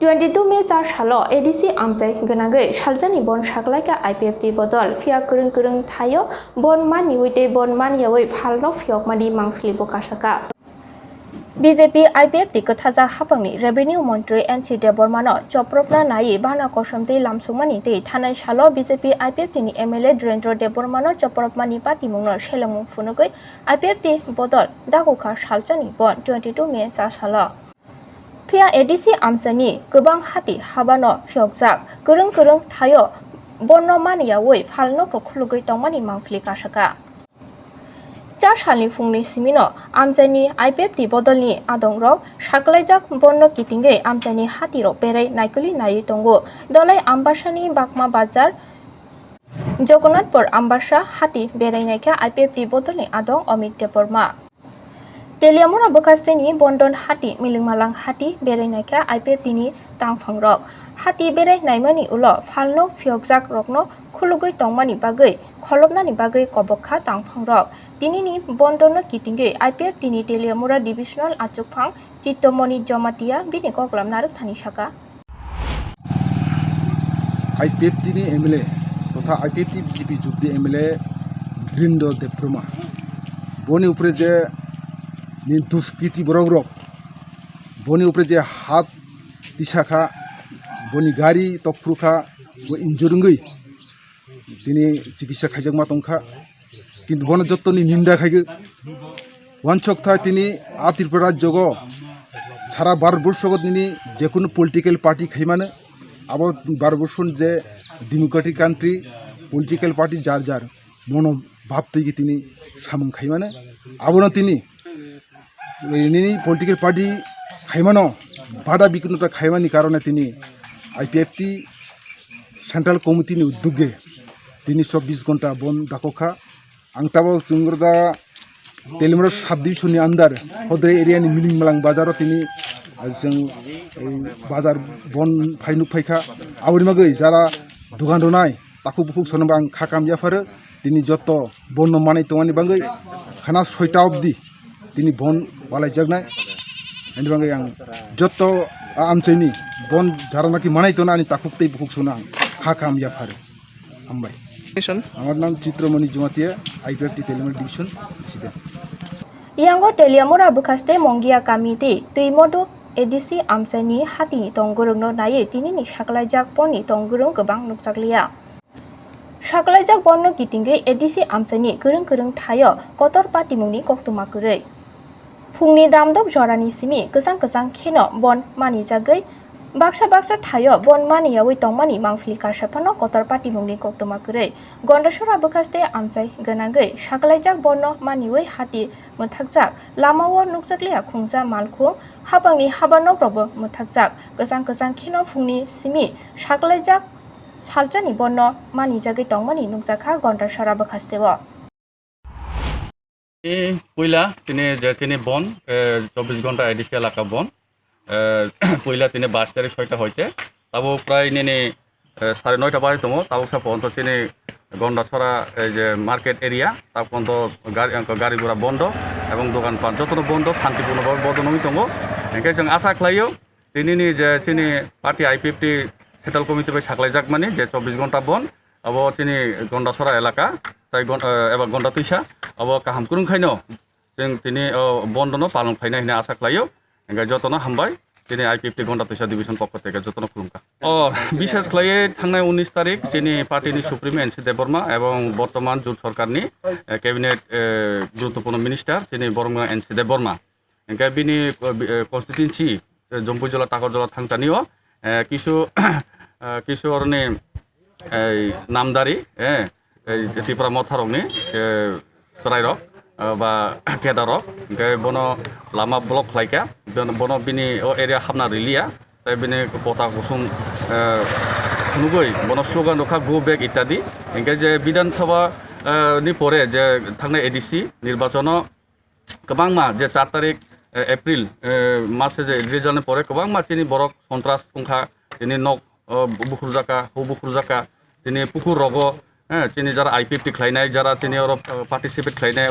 22 Mei salo edisi amjai genagai saljani bon Sakulaijak Ipft bodol fia kurung thayo bon mani uite bon mani yawi phalno fiok madi Mangphili bokasaka BJP Ipft kothaja hapangni revenue mantri NC Debormano chopropla nai bana kosomte lamsungmani te thanai salo BJP Ipft ni MLA Drendra Debormano chopropmani party mungno selongmung funugoi Ipft bodol daguka saljani bon 22 Mei salo Pia edisi amsani gobang hati habano fiokjak kurung thayo bonno maniya woi phalno prokhulugoi tongmani Mangphili kasaka 4 salni fungni simino amjani Ipft bodolni adongrok Sakulaijak bonno kitingge amjani hatiro berai naikuli nayi tongo dolai ambasani bakma bazar Jogonnathpur ambasa hati berai naika Ipft bodolni adong Omit Deborma Teliamura bokasteni Bondh hati milingmalang hati berai naika Ipft ni tangphangrok hati berai naimani ulo phalno fiokjak rokno khulugoi tongmani bagoi kholopnani bagoi kobokha tangphangrok tinini Bondhno kitingge Ipft ni Teliamura divisional achukphang Chittomoni Jomatia bini koklam naruk thani saka Ipft ni MLA तथा Ipft BJP যুদ্ধে MLA Drendra Deborma বনি উপরে যে দুষ্কৃতি বরগ্রক বনি উপরে যে হাত দিশাখা বনি গাড়ি তকফুরখা ইনজুরঙ্গই তিনি চিকিৎসা খাইজাক মাতংখা কিন্তু বন যত্তনি নিন্দা খাইগে ওয়ানচক থায় তিনি আ ত্রিপুরা রাজ্যগ সারা ভারতবর্ষগত তিনি যে কোনো পলিটিক্যাল পার্টি খাইমানে আবার ভারতবর্ষন যে ডেমোক্রেটিক কান্ট্রি পলিটিক্যাল পার্টি যার যার মনোভাব থেকে তিনি সামং খাইমানে আবনো তিনি পলিটিক্যাল পার্টি খাইমানো বাধা বিঘ্নতা খাইমানি কারণে তিনি Ipft সেন্ট্রাল কমিটিনি উদ্যোগে তিনি 24 ঘন্টা বন দাকোখা আংতাবো চুংগরদা তেলিমরা সাব ডিভিশননি আন্ডার হদ্রে এরিয়ানি মিলিংমালাং বাজারও তিনি जों বাজার বন ফাইনুক ফাইখা আবরিমাগৈ যারা দোকান দনাই তাকু বুকুক সনবা আং খাকাম জাফারে তিনি যত বন মানাই তমানি বাঙ্গৈ খানা 6টা অবধি তিনি বন বালাইজাকনাই এনি বাঙ্গৈ আং যত আমচैनि বন যারা নাকি মানাই তনা আনি তাকুকতেই বুকুক সনা খাকাম জাফারে হামবাই আমার নাম Chitramani Jamatia Ipft Teliamura division president Iango Teliamura bukaste mongia kamite teimodo edisi amsani hati tonggurungno naye tinini Sakulaijak poni tonggurung gobang nukjaklia Sakulaijak bonno kitingge edisi amsani kurung thayo kotor patimungni koktumakurei Phungni damdok jorani simi gesang kheno bon mani jagai baksa thayo bon mani yawi tongmani Mangphili kasapano kotor patimungni koktumakurei gondasora bukaste amsai genagai Sakulaijak bonno maniwei hati muthakjak lamao nukjaklia khungja malkhung habangni habano probo muthakjak gesang kheno phungni simi Sakulaijak saljani bonno mani jagai tongmani nukjakha gondasora bukasteo পইলা তিনি বন 24 ঘন্টা ADC এলাকা বন পইলা তিনি 22 তারিখ 6টা হইতে তাবো প্রায় নেনে 9:30 বাজে তমো তাবো সব পর্যন্ত তিনি গন্ডাছড়া এই যে মার্কেট এরিয়া তার পর্যন্ত গাড়ি ঘোড়া বন্ধ এবং দোকানপাট যতটা বন্ধ শান্তিপূর্ণভাবে বদনমি তমো এখানে जों আশা খালাইও তিনি যে তিনি পার্টি Ipft সেন্ট্রাল কমিটি বাই Sakulaijak মানে যে 24 ঘন্টা বন अब তিনি গন্ডাছড়া এলাকা তাই এবা গন্ডা তৈসা अब কাহাম কুরুং খাইনো जों তিনি বন্ধনো পালন খাইনা হিনা আশা খালাইও এঙ্গাই যতনো হামবাই তিনি Ipft গন্ডা তৈসা ডিভিশন পক্ষ থেকে যতনো খুলুমকা বিশেষ খালাই থাংনাय 19 তারিখ তিনি পার্টিনি সুপ্রিম NC দেববর্মা এবং বর্তমান জোট সরকারনি ক্যাবিনেট গুরুত্বপূর্ণ মিনিস্টার তিনি বরমা NC দেববর্মা এঙ্গাই বিনি কনস্টিটিউয়েন্সি জম্পুই জেলা টাকর জেলা থাংতানিও কিছু অরনে এই নামদারি এই ত্রিপুরা মথারকনি চরাইরক বা কেদারক বন লামা ব্লক খাইকা বন বিনি এরিয়া হামনা রিলিয়া তাই বিনি পতা কুসুম নুগৈ বন স্লোগান রক্ষা গো বেক ইত্যাদি এঙ্গে যে বিধানসভা নি পরে যে থাংনাय এডিসি নির্বাচন গোबांमा যে 4 তারিখ এপ্রিল মাসে যে রিজাল্টनि পরে गोबांमा চিনি বরক সন্ত্রাস সংখ্যা চিনি নক বুখুরজাকা বুখুরজাকা তিনি পুকুর রগ তিনি যারা Ipft খাইনায় যারা তিনি পার্টিসিপেট খাইনায়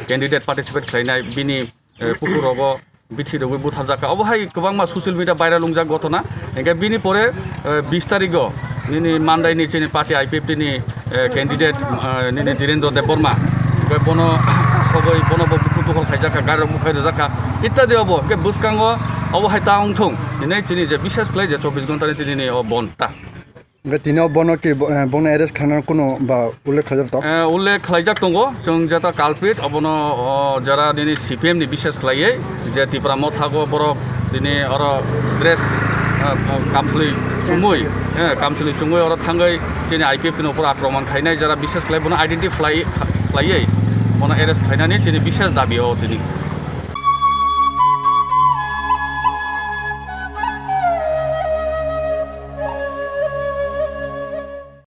ক্যান্ডিডেট পার্টিসিপেট খাইনায় বিনি পুকুর রগ बिथिरावबो बुथारजाखा अबहाय गोबां मा ससियेल मिडिया भाइराल लंजाक घटना ओंखाय बिनि परे 20 तारिखआव निनि मान्दायनि चिनि पार्टी आइपिएफटिनि कैंडिडेट निनि धीरेन्द्र देव बर्मा ओमफ्राय बनो सबै बनबो बुथुखल खायजाखा गारि बुखाय जाखा इत्यादि अब के बुसकांगो अबहाय ताउं थुं दिनै चिनि जे विशेष क्लाय जे 24 घन्टानि दिनै बन्धता दिनाव बनो कि बनो एरेस्ट खालामनानै कोनो बा उल्लेख खालामजाब उल्लेख खालामजाक दङ जों जेता कालपिट अबनो जरा दिनै सिपिएम नि विशेष खालायै जे तिप्रामो थागो बरक दिनै अर ड्रेस कामसुलि चुमुई अर थांगै दिनै आइपिएफ नि ऊपर आक्रमण खायनाय जरा विशेष खालाय बनो आइडेन्टिफाई खालायै बनो एरेस्ट खायनानै दिनै विशेष दाबियाव दिनै